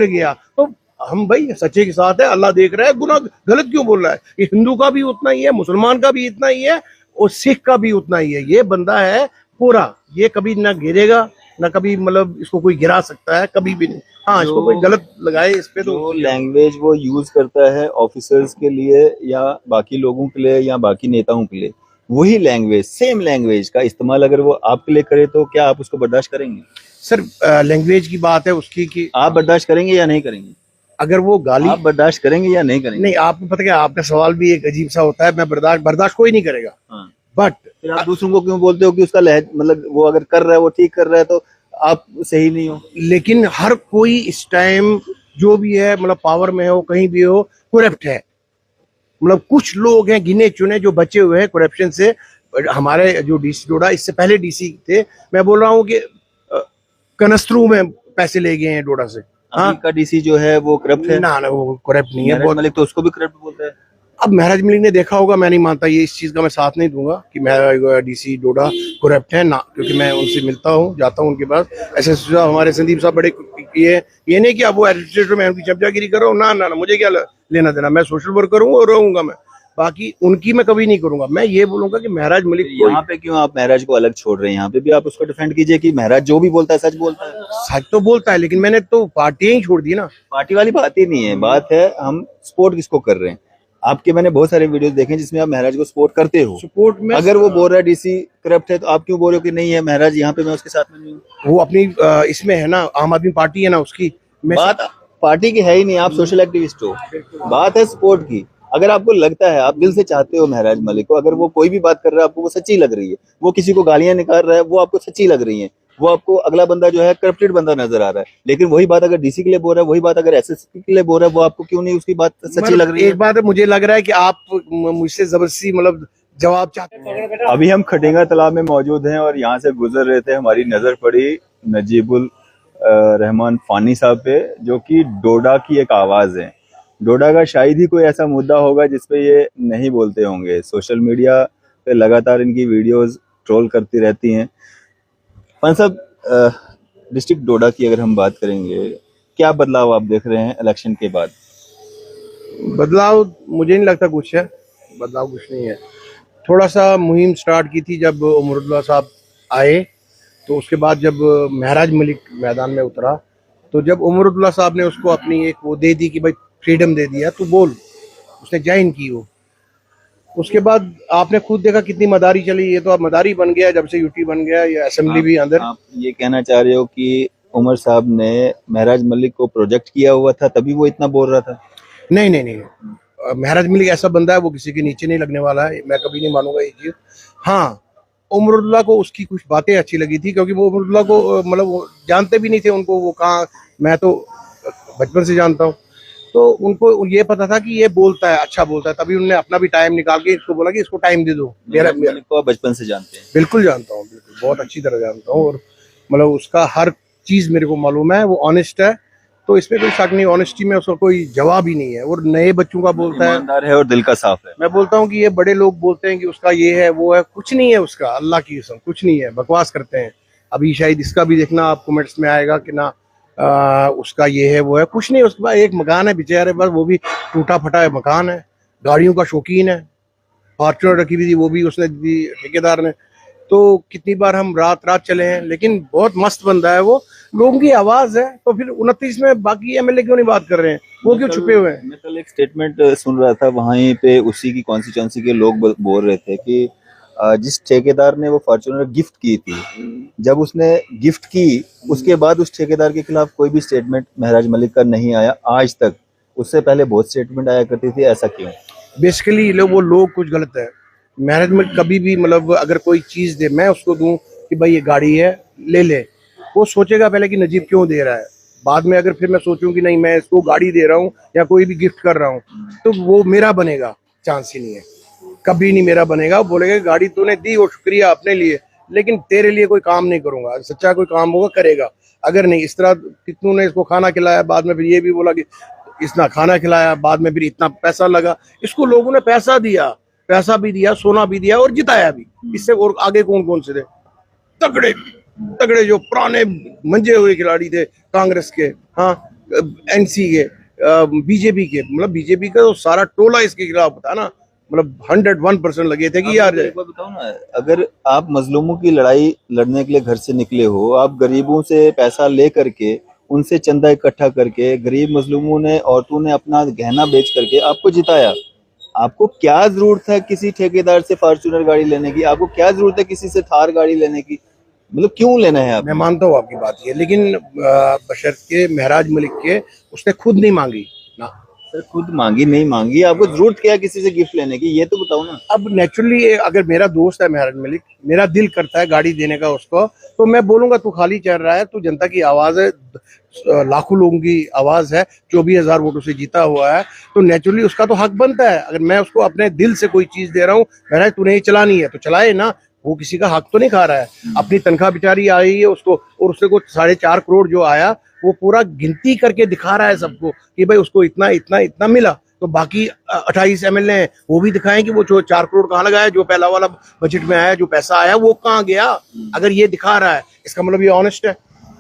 गया तो हम भाई सच्चे के साथ है, अल्लाह देख रहा है, गुनाह गलत क्यों बोल रहा है? ये हिंदू का भी उतना ही है, मुसलमान का भी इतना ही है और सिख का भी उतना ही है। ये बंदा है पूरा, ये कभी ना गिरेगा ना कभी, मतलब इसको कोई गिरा सकता है कभी भी नहीं। हाँ, इसको कोई गलत लगाए इस पे तो लैंग्वेज वो यूज करता है ऑफिसर्स के लिए या बाकी लोगों के लिए या बाकी नेताओं के लिए, वही लैंग्वेज, सेम लैंग्वेज का इस्तेमाल अगर वो आपके लिए करे तो क्या आप उसको बर्दाश्त करेंगे? सर लैंग्वेज की बात है उसकी कि आप बर्दाश्त करेंगे या नहीं करेंगे? अगर वो गाली आप बर्दाश्त करेंगे या नहीं करेंगे? नहीं, आपको पता क्या, आपका सवाल भी एक अजीब सा होता है। मैं बर्दाश्त कोई नहीं करेगा। हाँ। बट फिर आप दूसरों को क्यों बोलते हो कि उसका लहज, मतलब वो अगर कर रहा है, वो ठीक कर रहा है तो आप सही नहीं हो? लेकिन हर कोई इस टाइम जो भी है, मतलब पावर में हो, कहीं भी हो, करप्ट है। मतलब कुछ लोग हैं गिने चुने जो बचे हुए हैं करप्शन से। हमारे जो डीसी डोडा, इससे पहले डीसी थे, मैं बोल रहा हूँ कि कनस्तरू में पैसे ले गए हैं डोडा से। हाँ, का डीसी जो है वो करप्ट है? ना वो करप्ट नहीं है। महराज मलिक तो उसको भी करप्ट बोलता है। अब महराज मलिक ने देखा होगा, मैं नहीं मानता ये, इस चीज का मैं साथ नहीं दूंगा कि मैं डीसी डोडा करप्ट है ना, क्योंकि मैं उनसे मिलता हूँ, जाता हूँ उनके पास। ऐसे हमारे संदीप साहब बड़े ये नहीं कि अब वो एडमिनिस्ट्रेटर में उनकी चमचागिरी कर रहा हूँ, ना ना ना, मुझे क्या लेना देना। मैं सोशल वर्क करूंगा और रहूंगा मैं, बाकी उनकी मैं कभी नहीं करूंगा। मैं ये बोलूंगा कि महराज मलिक यहाँ पे क्यों आप महराज को अलग छोड़ रहे हैं? यहाँ पे भी आप उसको डिफेंड कीजिए कि महराज जो भी बोलता है सच बोलता है। सच तो बोलता है, लेकिन मैंने तो पार्टियां ही छोड़ दी ना। पार्टी वाली बात ही नहीं है, बात है हम सपोर्ट किसको कर रहे हैं। आपके मैंने बहुत सारे वीडियोस देखे जिसमें आप महराज को सपोर्ट करते हो। सपोर्ट में अगर वो बोल रहा है डीसी करप्ट है तो आप क्यों बोल रहे हो कि नहीं है महराज, यहाँ पे मैं उसके साथ में नहीं हूँ? वो अपनी इसमें है ना, आम आदमी पार्टी है ना उसकी। बात पार्टी की है ही नहीं, आप सोशल एक्टिविस्ट हो। बात है सपोर्ट की। अगर आपको लगता है, आप दिल से चाहते हो महराज मलिक को, अगर वो कोई भी बात कर रहा है आपको वो सच्ची लग रही है, वो किसी को गालियां निकाल रहा है वो आपको सच्ची लग रही है, वो आपको अगला बंदा जो है करप्टेड बंदा नजर आ रहा है, लेकिन वही बात अगर डीसी के लिए बोल रहा है, वही बात अगर एसएसपी के लिए बोल रहा है, वो आपको क्यों नहीं उसकी बात सच्ची लग रही है? एक बात है, मुझे लग रहा है कि आप मुझसे जबरदस्ती मतलब जवाब चाहते हैं। अभी हम खटेंगा तालाब में मौजूद हैं और यहाँ से गुजर रहे थे, हमारी नजर पड़ी नजीबुल रहमान फानी साहब पे, जो कि डोडा की एक आवाज है। डोडा का शायद ही कोई ऐसा मुद्दा होगा जिसपे ये नहीं बोलते होंगे। सोशल मीडिया पे लगातार इनकी वीडियोस ट्रोल करती रहती हैं। फानी साहब, डिस्ट्रिक्ट डोडा की अगर हम बात करेंगे, क्या बदलाव आप देख रहे हैं इलेक्शन के बाद? बदलाव मुझे नहीं लगता कुछ है, बदलाव कुछ नहीं है। थोड़ा सा मुहिम स्टार्ट की थी जब उमरुल्लाह साहब आए, तो उसके बाद जब महराज मलिक मैदान में उतरा, तो जब उमरुल्लाह साहब ने उसको अपनी एक वो दे दी कि भाई फ्रीडम दे दिया तो बोल, उसने ज्वाइन की वो। उसके बाद आपने खुद देखा कितनी मदारी चली। ये तो अब मदारी बन गया जब से यूटी बन गया, ये असेंबली भी अंदर। आप ये कहना चाह रहे हो कि उमर साहब ने महराज मलिक को प्रोजेक्ट किया हुआ था तभी वो इतना बोल रहा था? नहीं नहीं नहीं, महराज मलिक ऐसा बंदा है, वो किसी के नीचे नहीं लगने वाला है, मैं कभी नहीं मानूंगा ये चीज। हाँ, उमरुल्लाह को उसकी कुछ बातें अच्छी लगी थी, क्योंकि वो उमरुल्लाह को मतलब वो जानते भी नहीं थे उनको, वो कहाँ, मैं तो बचपन से जानता हूँ, तो उनको ये पता था कि ये बोलता है, अच्छा बोलता है, तभी उन्होंने अपना भी टाइम निकाल के इसको बोला कि इसको टाइम दे दो। मेरा को बचपन से जानते हैं? बिल्कुल जानता हूँ, बिल्कुल बहुत अच्छी तरह जानता हूँ, और मतलब उसका हर चीज मेरे को मालूम है। वो ऑनेस्ट है, तो इसमें कोई शक नहीं, ऑनेस्टी में उसका कोई जवाब ही नहीं है। और नए बच्चों का बोलता है, ईमानदार है और दिल का साफ है। मैं बोलता हूँ कि ये बड़े लोग बोलते हैं कि उसका ये है वो है, कुछ नहीं है उसका, अल्लाह की कसम कुछ नहीं है, बकवास करते हैं। अभी शायद इसका भी देखना आप कमेंट्स में आएगा कि ना उसका ये है वो है, कुछ नहीं। उसके पास एक मकान है बेचारे, बस वो भी टूटा फटा है मकान है। गाड़ियों का शौकीन है, फॉर्च्यूनर रखी हुई थी, वो भी उसने दी ठेकेदार ने। तो कितनी बार हम रात रात चले हैं, लेकिन बहुत मस्त बंदा है वो, लोगों की आवाज है। तो फिर 29 में बाकी एमएलए क्यों नहीं बात कर रहे हैं, वो क्यों छुपे हुए हैं? मैं कल एक स्टेटमेंट सुन रहा था, वहीं पे उसी की कॉन्स्टिट्यूंसी के लोग बोल रहे थे कि जिस ठेकेदार ने वो फॉर्च्यूनर गिफ्ट की थी, जब उसने गिफ्ट की उसके बाद उस ठेकेदार के खिलाफ कोई भी स्टेटमेंट महराज मलिक का नहीं आया आज तक। उससे पहले बहुत स्टेटमेंट आया करती थी, ऐसा क्यों? बेसिकली वो लोग कुछ गलत है। महराज मलिक कभी भी मतलब अगर कोई चीज दे, मैं उसको दूं कि भाई ये गाड़ी है ले ले, वो सोचेगा पहले कि नजीब क्यों दे रहा है। बाद में अगर फिर मैं सोचूं कि नहीं मैं इसको गाड़ी दे रहा हूँ या कोई भी गिफ्ट कर रहा हूँ, तो वो मेरा बनेगा, चांस ही नहीं है, कभी नहीं मेरा बनेगा। वो बोलेगा गाड़ी तूने दी वो शुक्रिया अपने लिए, लेकिन तेरे लिए कोई काम नहीं करूंगा। सच्चा कोई काम होगा करेगा, अगर नहीं इस तरह कितनों ने इसको खाना खिलाया, बाद में फिर ये भी बोला कि इतना खाना खिलाया, बाद में फिर इतना पैसा लगा। इसको लोगों ने पैसा दिया, पैसा भी दिया, सोना भी दिया और जिताया भी। इससे और आगे कौन कौन से थे तगड़े तगड़े जो पुराने मंजे हुए खिलाड़ी थे कांग्रेस के, हाँ एनसी के, बीजेपी के, मतलब बीजेपी का तो सारा टोला इसके खिलाफ था ना, मतलब 101% लगे थे कि यार। एक बात बताओ ना, अगर आप मजलूमों की लड़ाई लड़ने के लिए घर से निकले हो, आप गरीबों से पैसा ले करके, उनसे चंदा इकट्ठा करके, गरीब मजलूमों ने, औरतों ने अपना गहना बेच करके आपको जिताया। आपको क्या जरूरत है किसी ठेकेदार से फॉर्च्यूनर गाड़ी लेने की? आपको क्या जरूरत है किसी से थार गाड़ी लेने की? मतलब क्यों लेना है आप? मैं मानता हूँ आपकी बात ये, लेकिन बशर्ते महराज मलिक के उसने खुद नहीं मांगी ना। सर खुद मांगी नहीं मांगी, आपको जरूरत क्या है किसी से गिफ्ट लेने की, ये तो बताओ ना। अब नेचुरली अगर मेरा दोस्त है महराज मलिक, मेरा दिल करता है गाड़ी देने का उसको, तो मैं बोलूंगा तू खाली चल रहा है, तू जनता की आवाज है, लाखों लोगों की आवाज है, 24,000 वोटों से जीता हुआ है, तो नेचुरली उसका तो हक बनता है। अगर मैं उसको अपने दिल से कोई चीज दे रहा हूँ, महराज तूने ये चलानी है तो चलाए ना, वो किसी का हक तो नहीं खा रहा है। अपनी तनख्वाह बेचारी आई है उसको, और उससे कुछ 4.5 करोड़ जो आया, वो पूरा गिनती करके दिखा रहा है सबको कि भाई उसको इतना इतना इतना मिला। तो बाकी 28 MLA हैं, वो भी दिखाएं कि वो जो 4 करोड़ कहाँ लगाया, जो पहला वाला बजट में आया, जो पैसा आया वो कहाँ गया। अगर ये दिखा रहा है इसका मतलब ये ऑनेस्ट है।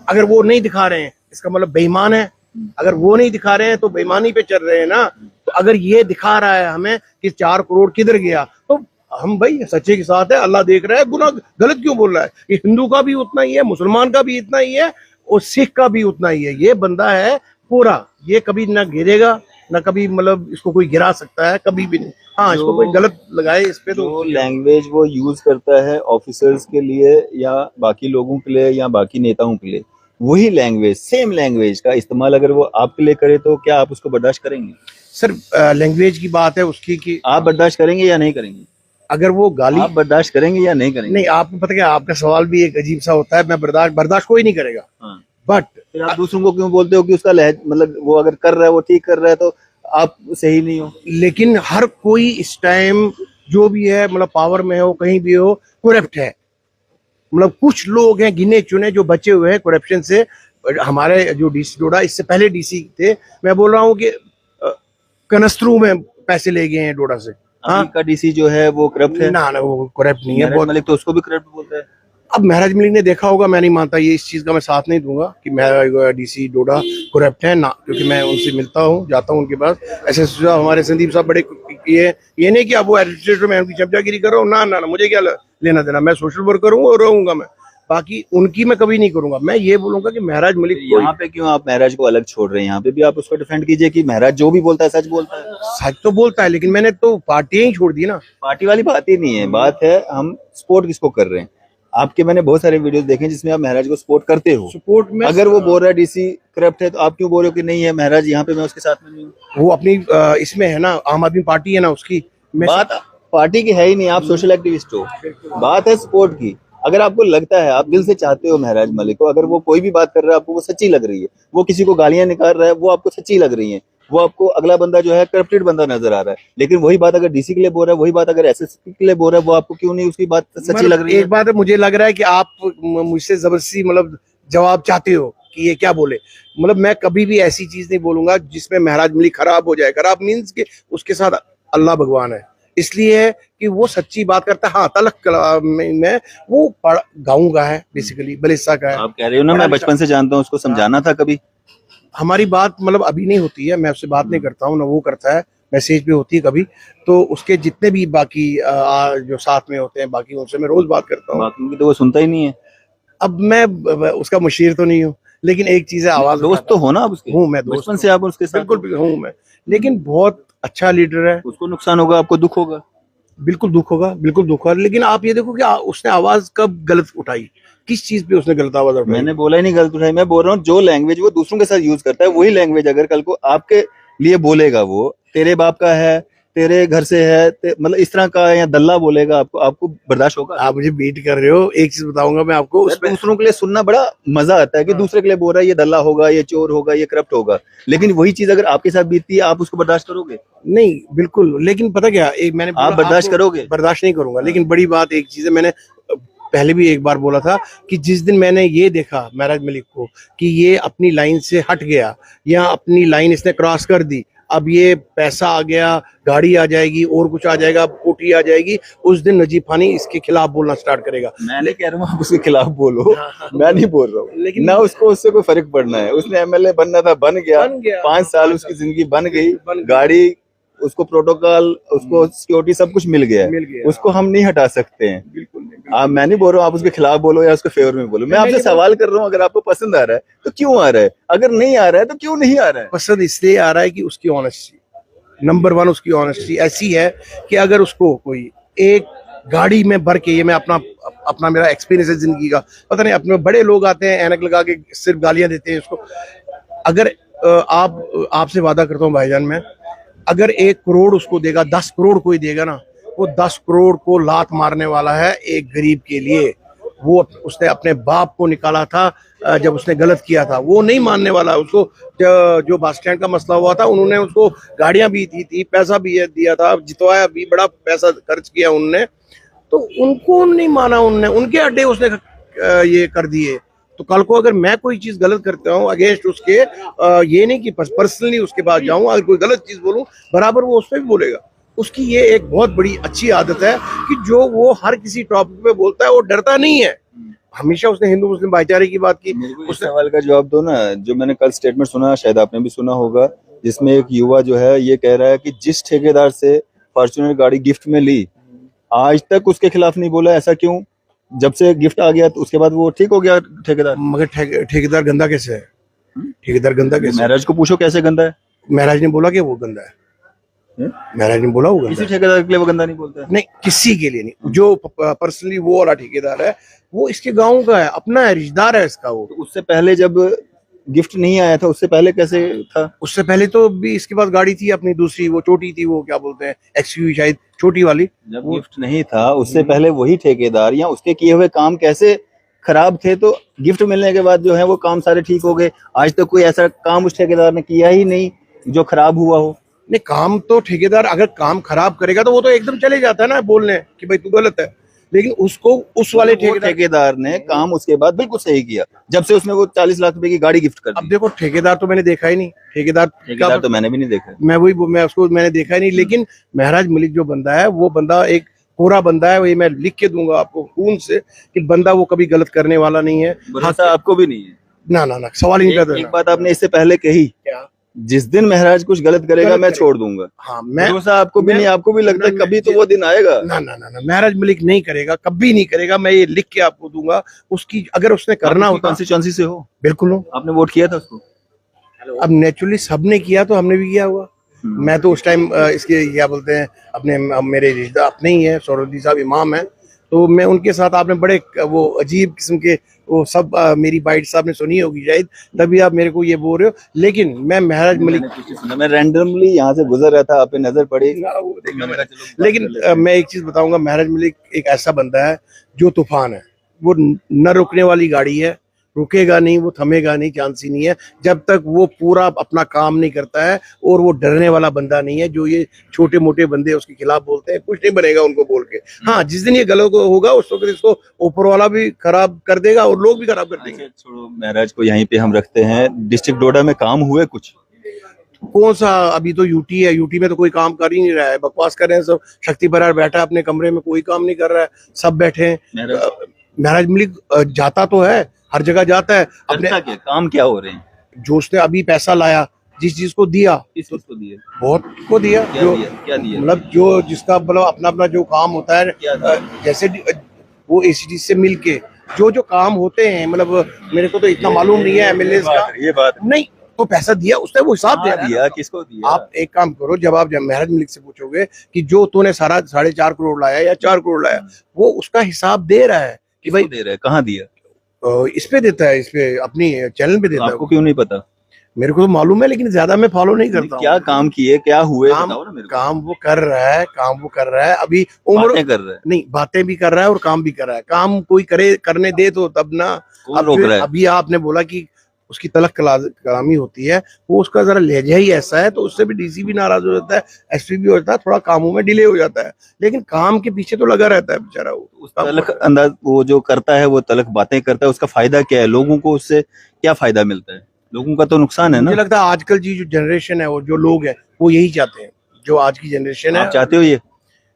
अगर वो नहीं दिखा रहे हैं इसका मतलब बेईमान है। अगर वो नहीं दिखा रहे हैं तो बेईमानी पे चल रहे हैं ना। तो अगर ये दिखा रहा है हमें कि 4 करोड़ किधर गया, तो हम भाई सच्चे के साथ है, अल्लाह देख रहा है, गुनाह गलत क्यों बोल रहा है। ये हिंदू का भी उतना ही है, मुसलमान का भी इतना ही है, और सिख का भी उतना ही है। ये बंदा है पूरा, ये कभी ना गिरेगा ना कभी, मतलब इसको कोई गिरा सकता है कभी भी नहीं। हाँ, इसको कोई गलत लगाए इस पे तो। जो लैंग्वेज वो यूज करता है ऑफिसर्स के लिए या बाकी लोगों के लिए या बाकी नेताओं के लिए, वही लैंग्वेज, सेम लैंग्वेज का इस्तेमाल अगर वो आपके लिए करे तो क्या आप उसको बर्दाश्त करेंगे? सर लैंग्वेज की बात है उसकी कि आप बर्दाश्त करेंगे या नहीं करेंगे? अगर वो गाली, आप बर्दाश्त करेंगे या नहीं करेंगे? नहीं, आपको पता क्या, आपका सवाल भी एक अजीब सा होता है। मैं बर्दाश्त कोई नहीं करेगा, हाँ। बट फिर आप दूसरों को क्यों बोलते हो कि उसका लहज, मतलब वो अगर कर रहा है, वो ठीक कर रहा है, तो आप सही नहीं हो? लेकिन हर कोई इस टाइम जो भी है, मतलब पावर में हो, कहीं भी हो, करप्ट है। मतलब कुछ लोग हैं गिने चुने जो बचे हुए हैं करप्शन से। हमारे जो डीसी डोडा, इससे पहले डीसी थे, मैं बोल रहा हूँ कि कनस्तरू में पैसे ले गए हैं डोडा से। हाँ, का डीसी जो है वो करप्ट है? ना वो करप्ट नहीं है। महराज मलिक तो उसको भी करप्ट बोलता है। अब महराज मलिक ने देखा होगा, मैं नहीं मानता ये, इस चीज का मैं साथ नहीं दूंगा कि मैं डीसी डोडा करप्ट है ना, क्योंकि मैं उनसे मिलता हूँ, जाता हूँ उनके पास। ऐसे हमारे संदीप साहब बड़े, ये नहीं कि अब वो एडमिनिस्ट्रेटर में उनकी चमचागिरी कर रहा हूँ, ना, मुझे क्या लेना देना। मैं सोशल वर्क करूंगा और रहूंगा मैं, बाकी उनकी मैं कभी नहीं करूंगा। मैं ये बोलूंगा कि महराज मलिक यहाँ पे क्यों आप महराज को अलग छोड़ रहे हैं? यहाँ पे भी आप उसको डिफेंड कीजिए कि महराज जो भी बोलता है सच बोलता है। सच तो बोलता है, लेकिन मैंने तो पार्टियां ही छोड़ दी ना। पार्टी वाली बात ही नहीं है, बात है हम सपोर्ट किसको कर रहे हैं। आपके मैंने बहुत सारे वीडियोस देखे हैं जिसमें आप महराज को सपोर्ट करते हो। सपोर्ट में अगर वो बोल रहा है डीसी करप्ट है, तो आप क्यों बोल रहे हो कि नहीं है महराज, यहाँ पे मैं उसके साथ में नहीं हूँ? वो अपनी इसमें है ना, आम आदमी पार्टी है ना उसकी। बात पार्टी की है ही नहीं, आप सोशल एक्टिविस्ट हो। बात है सपोर्ट की। अगर आपको लगता है, आप दिल से चाहते हो महराज मलिक को, अगर वो कोई भी बात कर रहा है आपको वो सच्ची लग रही है, वो किसी को गालियां निकाल रहा है वो आपको सच्ची लग रही है, वो आपको अगला बंदा जो है करप्टेड बंदा नजर आ रहा है, लेकिन वही बात अगर डीसी के लिए बोल रहा है, वही बात अगर एसएसपी के लिए बोल रहा है, वो आपको क्यों नहीं उसकी बात सच्ची लग रही है? एक बात है, मुझे लग रहा है कि आप मुझसे जबरदस्ती मतलब जवाब चाहते हो कि ये क्या बोले। मतलब मैं कभी भी ऐसी चीज नहीं बोलूंगा जिसमें महराज मलिक खराब हो जाए। खराब मीन्स के उसके साथ अल्लाह भगवान है, इसलिए है कि वो सच्ची बात करता है। हाँ, तलक में वो गाँव का है, बेसिकली बलिस्सा का है। आप कह रहे हो ना, मैं बचपन से जानता हूँ उसको, समझाना था कभी। हमारी बात मतलब अभी नहीं होती है, मैं उससे बात नहीं करता हूँ ना, वो करता है, मैसेज पे होती है कभी। तो उसके जितने भी बाकी जो साथ में होते हैं बाकी, उनसे मैं रोज बात करता हूँ। बाकी तो वो सुनता ही नहीं है। अब मैं उसका मुशीर तो नहीं हूँ, लेकिन एक चीज है, आवाज दोस्त तो हो ना आप उसके? हूँ मैं, दोस्त बचपन से आप उसके साथ? बिल्कुल हूँ मैं, लेकिन बहुत अच्छा लीडर है। उसको नुकसान होगा, आपको दुख होगा? बिल्कुल दुख होगा, बिल्कुल दुख होगा। लेकिन आप ये देखो कि उसने आवाज कब गलत उठाई, किस चीज पे उसने गलत आवाज उठाई? मैंने बोला ही नहीं गलत उठाई, मैं बोल रहा हूँ जो लैंग्वेज वो दूसरों के साथ यूज करता है, वही लैंग्वेज अगर कल को आपके लिए बोलेगा, वो तेरे बाप का है, तेरे घर से है, मतलब इस तरह का या दल्ला बोलेगा, आपको बर्दाश्त होगा? आप मुझे बीट कर रहे हो। एक चीज बताऊंगा मैं आपको, उसमें दूसरों के लिए सुनना बड़ा मजा आता है कि दूसरे के लिए बोल रहा है ये दल्ला होगा, ये चोर होगा, ये करप्ट होगा, लेकिन वही चीज अगर आपके साथ बीतती है, आप उसको बर्दाश्त करोगे? नहीं, बिल्कुल। लेकिन पता क्या, एक मैंने आप बर्दाश्त करोगे? बर्दाश्त नहीं करूंगा। लेकिन बड़ी बात एक चीज है, मैंने पहले भी एक बार बोला था कि जिस दिन मैंने ये देखा महराज मलिक को कि ये अपनी लाइन से हट गया या अपनी लाइन इसने क्रॉस कर दी, अब ये पैसा आ गया, गाड़ी आ जाएगी और कुछ आ जाएगा, कोठी आ जाएगी, उस दिन नजीब फानी इसके खिलाफ बोलना स्टार्ट करेगा। मैं नहीं कह रहा हूँ आप उसके खिलाफ बोलो, हाँ। मैं नहीं बोल रहा हूँ, लेकिन ना उसको उससे कोई फर्क पड़ना है। उसने एमएलए बनना था, बन गया, बन गया। 5 साल उसकी जिंदगी बन गई, बन गई। गाड़ी उसको, प्रोटोकॉल उसको, सिक्योरिटी सब कुछ मिल गया मिल है, गया। उसको हम नहीं हटा सकते हैं। बिल्कुल नहीं, आप, मैं नहीं बोल रहा हूँ आप उसके खिलाफ बोलो या उसके फेवर में बोलो, मैं आपसे सवाल कर रहा हूँ, अगर आपको पसंद आ रहा है तो क्यों आ रहा है, अगर नहीं आ रहा है तो क्यों नहीं आ रहा है? पसंद इसलिए आ रहा है कि उसकी ऑनेस्टी, नंबर 1 उसकी ऑनेस्टी ऐसी है कि अगर उसको कोई एक गाड़ी में भर के, ये मैं अपना मेरा एक्सपीरियंस है जिंदगी का, पता नहीं, अपने बड़े लोग आते हैं ऐनक लगा के सिर्फ गालियां देते हैं उसको। अगर आपसे वादा करता हूँ भाईजान, मैं अगर 1 करोड़ उसको देगा, 10 करोड़ कोई देगा ना, वो 10 करोड़ को लात मारने वाला है एक गरीब के लिए। वो उसने अपने बाप को निकाला था जब उसने गलत किया था, वो नहीं मानने वाला उसको। जो बस स्टैंड का मसला हुआ था, उन्होंने उसको गाड़ियां भी दी थी, पैसा भी दिया था, जितवाया भी, बड़ा पैसा खर्च किया उनने, तो उनको नहीं माना उनने, उनके अड्डे उसने ये कर दिए। तो कल को अगर मैं कोई चीज गलत करता हूँ अगेंस्ट उसके, ये नहीं कि पर्सनली उसके पास जाऊं, अगर कोई गलत चीज बोलूं बराबर वो उस पर भी बोलेगा। उसकी ये एक बहुत बड़ी अच्छी आदत है कि जो वो हर किसी टॉपिक पे बोलता है वो डरता नहीं है। हमेशा उसने हिंदू मुस्लिम भाईचारे की बात की। उस सवाल का जवाब दो ना, जो मैंने कल स्टेटमेंट सुना, शायद आपने भी सुना होगा, जिसमें एक युवा जो है ये कह रहा है कि जिस ठेकेदार से फॉर्च्यूनर गाड़ी गिफ्ट में ली, आज तक उसके खिलाफ नहीं बोला। ऐसा क्यों? जब से गिफ्ट आ गया तो उसके बाद वो ठीक हो गया ठेकेदार। मगर ठेकेदार गंदा कैसे है? ठेकेदार गंदा कैसे? महराज को पूछो कैसे गंदा है। महराज ने बोला कि वो गंदा है, महराज ने बोला वो गंदा किसी है। ठेकेदार के लिए वो गंदा नहीं बोलता है। नहीं, किसी के लिए नहीं। जो पर्सनली वो वाला ठेकेदार है, वो इसके गांव का है, अपना है, रिश्तेदार है इसका वो। तो उससे पहले जब गिफ्ट नहीं आया था, उससे पहले कैसे था? उससे पहले तो भी इसके पास गाड़ी थी अपनी दूसरी, वो छोटी थी, वो क्या बोलते हैं, एक्सयूवी शायद, छोटी वाली। जब गिफ्ट नहीं था उससे पहले वही ठेकेदार या उसके किए हुए काम कैसे खराब थे, तो गिफ्ट मिलने के बाद जो है वो काम सारे ठीक हो गए? आज तक कोई ऐसा काम उस ठेकेदार ने किया ही नहीं जो खराब हुआ हो। नहीं, काम तो ठेकेदार अगर काम खराब करेगा तो वो तो एकदम चले जाता है ना बोलने कि भाई तू गलत है, लेकिन उसको उस वाले ठेकेदार ने काम उसके बाद बिल्कुल सही किया, जब से उसने वो 40 लाख रुपए की गाड़ी गिफ्ट कर दी। अब देखो, ठेकेदार तो मैंने देखा ही नहीं, ठेकेदार तो मैंने भी नहीं देखा। मैं उसको मैंने देखा ही नहीं। लेकिन महराज मलिक जो बंदा है, वो बंदा एक कोरा बंदा है, वही मैं लिख के दूंगा आपको खून से कि बंदा वो कभी गलत करने वाला नहीं है। भरोसा आपको भी नहीं है? ना, सवाल ही नहीं करता। एक बात आपने इससे पहले कही, क्या? जिस दिन महराज कुछ गलत करेगा मैं छोड़ दूंगा। हाँ, भरोसा आपको भी नहीं? आपको भी लगता है कभी तो वो दिन आएगा? ना, महराज मलिक नहीं करेगा, कभी नहीं करेगा। मैं ये लिख के आपको दूंगा। उसकी अगर उसने करना होता, कॉन्स्टिट्यूएंसी से हो? बिल्कुल हो। आपने वोट किया था उसको? अब नेचुरली सबने किया तो हमने भी किया हुआ। मैं तो उस टाइम इसके क्या बोलते हैं, अपने मेरे रिश्तेदार अपने ही है, सौरदी साहब इमाम है, तो मैं उनके साथ, आपने बड़े वो अजीब किस्म के वो सब मेरी बाइट साहब ने सुनी होगी शायद, तभी आप मेरे को ये बोल रहे हो। लेकिन मैं महराज मलिक, मैं रैंडमली यहाँ से गुजर रहा था, आप पे नजर पड़ी। लेकिन मैं एक चीज बताऊंगा, महराज मलिक एक ऐसा बंदा है जो तूफान है। वो न रुकने वाली गाड़ी है, रुकेगा नहीं, वो थमेगा नहीं, चांस ही नहीं है जब तक वो पूरा अपना काम नहीं करता है। और वो डरने वाला बंदा नहीं है, जो ये छोटे मोटे बंदे उसके खिलाफ बोलते हैं, कुछ नहीं बनेगा उनको बोल के। हाँ, जिस दिन ये गलत होगा उस वक्त इसको ऊपर वाला भी खराब कर देगा और लोग भी खराब कर देंगे। छोड़ो, महराज को यहीं पे हम रखते हैं। डिस्ट्रिक्ट डोडा में काम हुए कुछ? कौन सा? अभी तो यूटी है, यूटी में तो कोई काम कर ही नहीं रहा है, बकवास कर रहे हैं सब। शक्ति बरार बैठा अपने कमरे में, कोई काम नहीं कर रहा है, सब बैठे हैं। महराज मलिक जाता तो है, हर जगह जाता है। अपने क्या काम क्या हो रहे हैं? जो उसने अभी पैसा लाया, जिस चीज को दिया, किस चीज को दिया? बहुत को दिया। क्या दिया? मतलब जो जिसका मतलब अपना जो काम होता है, जैसे वो एसीडी से मिलके जो काम होते हैं, मतलब मेरे को तो इतना मालूम नहीं है एमएलए का। ये बात नहीं, तो पैसा दिया उसने, वो हिसाब दिया। किसको दिया? आप एक काम करो, जब आप महराज मलिक से पूछोगे कि जो तूने सारा 4.5 करोड़ लाया या 4 करोड़ लाया, वो उसका हिसाब दे रहा है कि भाई दे रहा है, कहाँ दिया? इस पे देता है, इस पे अपनी चैनल पे देता है। आपको क्यों नहीं पता? मेरे को तो मालूम है, लेकिन ज्यादा मैं फॉलो नहीं करता। क्या काम किए, क्या हुए, बताओ ना मेरे को। काम वो कर रहा है अभी उम्र कर रहा है। नहीं, बातें भी कर रहा है और काम भी कर रहा है। काम कोई करने दे तो तब ना। कौन रोक रहा है? अभी आपने बोला कि उसकी तलख कलामी होती है, वो उसका जरा लहजा ही ऐसा है, तो उससे भी डीसी भी नाराज हो जाता है, एसपी भी हो जाता है, थोड़ा कामों में डिले हो जाता है, लेकिन काम के पीछे तो लगा रहता है बेचारा। वो उस तलख अंदाज वो जो करता है, वो तलख बातें करता है, उसका फायदा क्या है? लोगों को उससे क्या फायदा मिलता है? लोगों का तो नुकसान है ना। मुझे लगता है आजकल की जो जनरेशन है, वो जो लोग हैं, वो यही चाहते हैं। जो आज की जनरेशन है, आप चाहते हो ये?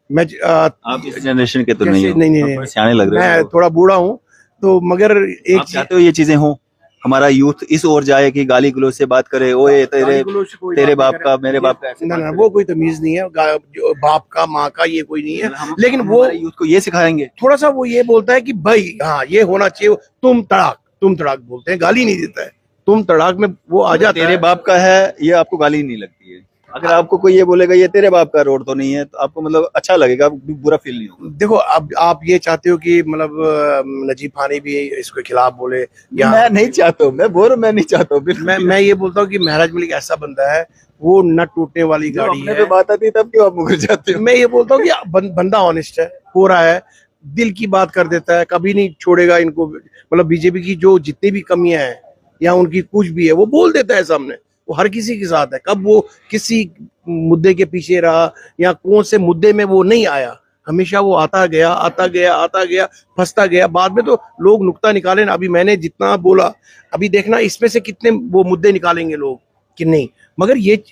मैं आप इस जनरेशन के तो नहीं हो, नहीं नहीं आप नहीं, थोड़े सियाने लग रहे मैं हो। थोड़ा बूढ़ा हूँ, तो मगर एक आप चाहते हो ये चीजें हो, हमारा यूथ इस ओर जाए कि गाली गलौज से बात करे, ओए तेरे बाप का मेरे बाप का, ऐसे ना बात ना, करे। वो कोई तमीज नहीं है। जो बाप का माँ का ये कोई नहीं है। लेकिन हम वो हमारे यूथ को ये सिखाएंगे। थोड़ा सा वो ये बोलता है कि भाई हाँ ये होना चाहिए, तुम तड़ाक बोलते हैं, गाली नहीं देता है। तुम तड़ाक में वो आ जाता तेरे है। बाप का है, ये आपको गाली नहीं लगती है। अगर आपको कोई ये बोलेगा ये तेरे बाप का रोड तो नहीं है, तो आपको मतलब अच्छा लगेगा, बुरा फील नहीं होगा। देखो, अब आप ये चाहते हो कि मतलब नजीब खानी भी इसके खिलाफ बोले, या मैं नहीं चाहता हूँ, मैं बोल रहा हूँ, मैं नहीं चाहता हूँ बिल्कुल। मैं ये बोलता हूँ कि महराज मलिक ऐसा बंदा है, वो न टूटने वाली जब गाड़ी अपने पे है। बात आती है तब क्यों आप मुकर जाते हो? मैं ये बोलता हूँ कि बंदा ऑनेस्ट है, हो रहा है, दिल की बात कर देता है, कभी नहीं छोड़ेगा इनको। मतलब बीजेपी की जो जितनी भी कमियां हैं या उनकी कुछ भी है, वो बोल देता है सामने। वो हर किसी के साथ है। कब वो किसी मुद्दे के पीछे रहा या कौन से मुद्दे में वो नहीं आया, हमेशा वो आता गया, फंसता गया। बाद में तो लोग नुक्ता निकाले ना। अभी मैंने जितना बोला, अभी देखना इसमें से कितने वो मुद्दे निकालेंगे लोग कि नहीं। मगर ये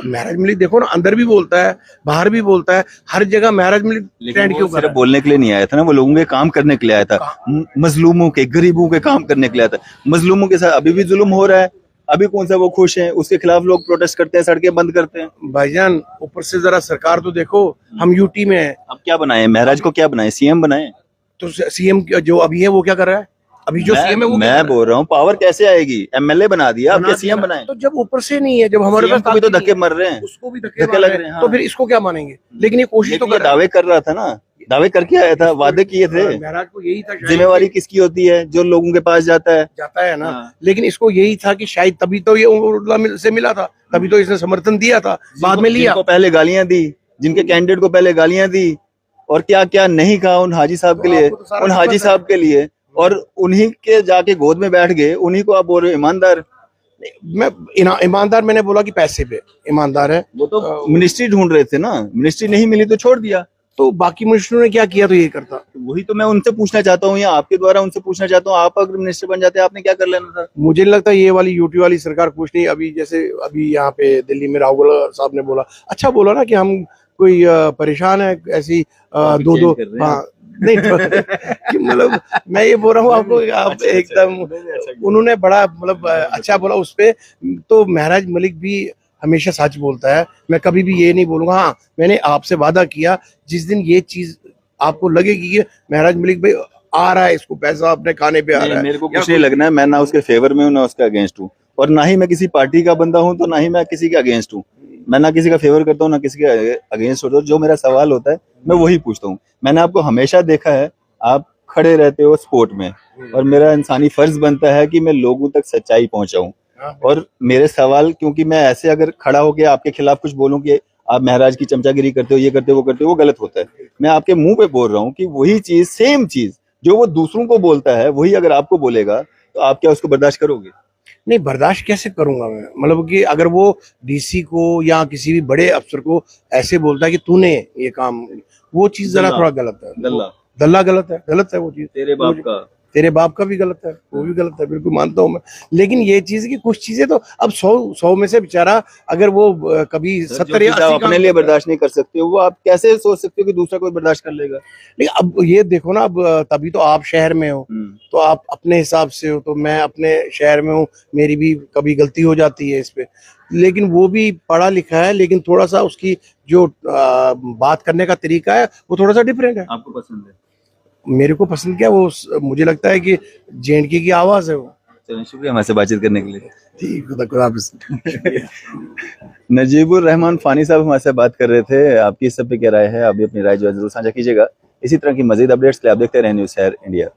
महराज मलिक देखो ना, अंदर भी बोलता है, बाहर भी बोलता है, हर जगह महराज मलिक ट्रेंड क्यों कर रहा सिर्फ है? बोलने के लिए नहीं आया था ना, वो लोगों के काम करने के लिए आया था, मजलूमों के, गरीबों के काम करने के लिए आया था। मजलूमों के साथ अभी भी जुल्म हो रहा है, अभी कौन सा वो खुश है? उसके खिलाफ लोग प्रोटेस्ट करते हैं, सड़कें बंद करते हैं। भाईजान ऊपर से जरा सरकार तो देखो, हम यूटी में हैं, अब क्या बनाए महराज को? क्या बनाए? सीएम बनाए? तो सीएम जो अभी है वो क्या कर रहा है? अभी जो सीएम है वो क्या कर मैं रहा है? बोल रहा हूँ पावर कैसे आएगी? एमएलए बना दिया, अब बना क्या सीएम दिया। बनाए? तो जब ऊपर से नहीं है, जब हमारे सीएम पास को भी तो ताकत धक्के नहीं है, मर रहे हैं, उसको भी धक्के धक्के मार लग रहे रहे हैं। हैं। तो फिर इसको क्या मानेंगे? लेकिन ये कोशिश तो लेकिन ये कर रहा है। दावे कर रहा था ना, दावे करके आया था, वादे किए थे। महराज को यही था शायद जिम्मेवारी किसकी होती है? जो लोगों के पास जाता है। जाता है ना। हाँ। लेकिन इसको यही था कि शायद तभी तो ये उर्ला से मिला था, तभी तो इसने समर्थन दिया था, बाद में लिया। जिनको पहले गालियां दी, जिनके कैंडिडेट को पहले गालियां दी, और क्या क्या नहीं कहा उन हाजी साहब के लिए, आपको तो सारा उन हाजी पता है। साहब के लिए, और उन्हीं के जाके गोद में बैठ गए, उन्हीं को आप बोल रहे हो ईमानदार। मैं ईमानदार मैंने बोला कि पैसे पे ईमानदार है। वो तो मिनिस्ट्री ढूंढ रहे थे ना, मिनिस्ट्री नहीं मिली तो छोड़ दिया। तो बाकी मिनिस्टरों ने क्या किया तो ये करता। वही तो मैं उनसे पूछना चाहता हूँ, या आपके द्वारा उनसे पूछना चाहता हूँ, आप अगर मिनिस्टर बन जाते आपने क्या कर लेना था? मुझे नहीं लगता ये वाली यूटी वाली सरकार कुछ नहीं। अभी जैसे अभी यहाँ पे दिल्ली में राहुल साहब ने बोला, अच्छा बोला ना कि हम कोई परेशान है ऐसी दो कर रहे हैं हाँ नहीं तो कि मतलब मैं ये बोल रहा हूँ आपको, आप एकदम उन्होंने बड़ा मतलब अच्छा बोला उस पे। तो महराज मलिक भी हमेशा सच बोलता है। मैं कभी भी ये नहीं बोलूंगा। हाँ, मैंने आपसे वादा किया, जिस दिन ये चीज आपको लगेगी कि महराज मलिक भाई आ रहा है, इसको पैसा अपने खाने पे आ रहा है, मेरे को कुछ नहीं लगना है। मैं ना उसके फेवर में हूँ ना उसके अगेंस्ट हूँ, और ना ही मैं किसी पार्टी का बंदा हूँ, तो ना ही मैं किसी के अगेंस्ट हूँ। मैं ना किसी का फेवर करता हूँ ना किसी के अगेंस्ट होता हूँ। जो मेरा सवाल होता है मैं वही पूछता हूँ। मैंने आपको हमेशा देखा है, आप खड़े रहते हो स्पोर्ट में, और मेरा इंसानी फर्ज बनता है कि मैं लोगों तक सच्चाई पहुंचाऊं। और मेरे सवाल, क्योंकि मैं ऐसे अगर खड़ा होकर आपके खिलाफ कुछ बोलूं कि आप महराज की चमचागिरी करते हो, ये करते हो, वो करते हो, वो गलत होता है। मैं आपके मुंह पे बोल रहा हूँ कि वही चीज, सेम चीज जो वो दूसरों को बोलता है, वही अगर आपको बोलेगा तो आप क्या उसको बर्दाश्त करोगे? नहीं, बर्दाश्त कैसे करूंगा मैं? मतलब कि अगर वो डीसी को या किसी भी बड़े अफसर को ऐसे बोलता है कि तूने ये काम, वो चीज जरा थोड़ा गलत है। दल्ला गलत है वो चीज। तेरे बाप का भी गलत है, वो भी गलत है, बिल्कुल मानता हूँ मैं। लेकिन ये चीज की कुछ चीजें तो अब 100 में से बेचारा अगर वो कभी 70 या 80 अपने लिए बर्दाश्त नहीं कर सकते हो, वो आप कैसे सोच सकते हो कि दूसरा कोई बर्दाश्त कर लेगा? लेकिन अब ये देखो ना, अब तभी तो आप शहर में हो, तो आप अपने हिसाब से हो, तो मैं अपने शहर में हूँ, मेरी भी कभी गलती हो जाती है इस पे। लेकिन वो भी पढ़ा लिखा है, लेकिन थोड़ा सा उसकी जो बात करने का तरीका है वो थोड़ा सा डिफरेंट है। आपको पसंद है? मेरे को पसंद क्या, वो मुझे लगता है कि जेएनके की आवाज है वो। चलिए, शुक्रिया हमारे बातचीत करने के लिए। ठीक, खुदा हाफिज़। नजीबुर रहमान फानी साहब हमारे से बात कर रहे थे। आपकी इस सब पे क्या राय है? आप भी अपनी राय जो है जरूर साझा कीजिएगा। इसी तरह की मजीद अपडेट्स के लिए आप देखते रहें न्यूज़ शहर इंडिया।